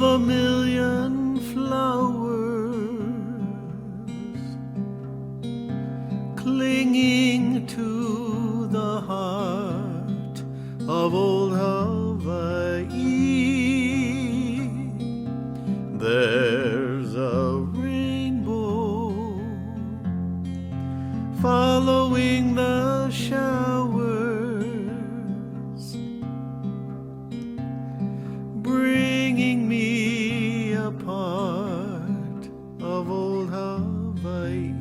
of a million flowers clinging to the heart of old Hawai'i. There's a rainbow following the showers, bringing me a part of old Hawai'i.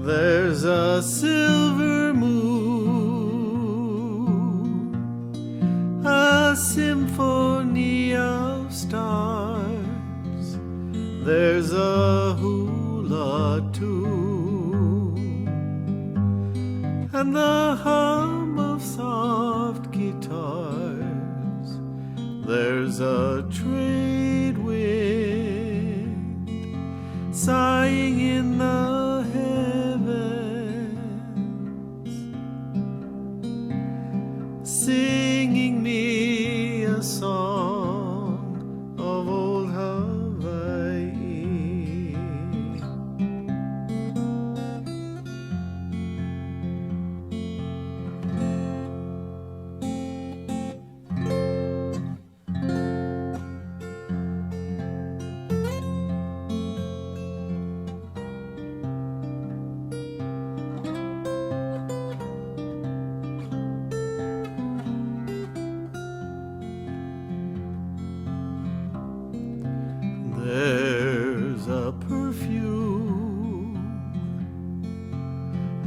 There's a silver moon, a symphony of stars. There's a hula tune and the hum of soft guitars. There's a trade wind sighing in the heavens, singing me a song of old Hawaii. There's a perfume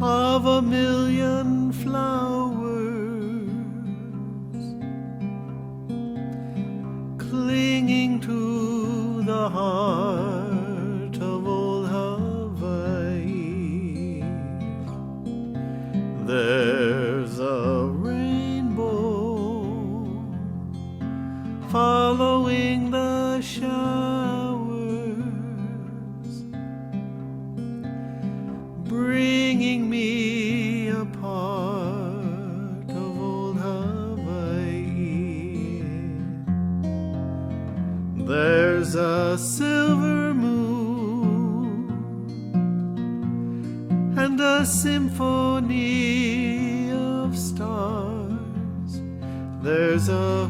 of a million flowers clinging to the heart of old Hawaii. There's a rainbow following the showers, bringing me a part of old Hawaii. There's a silver moon and a symphony of stars. There's a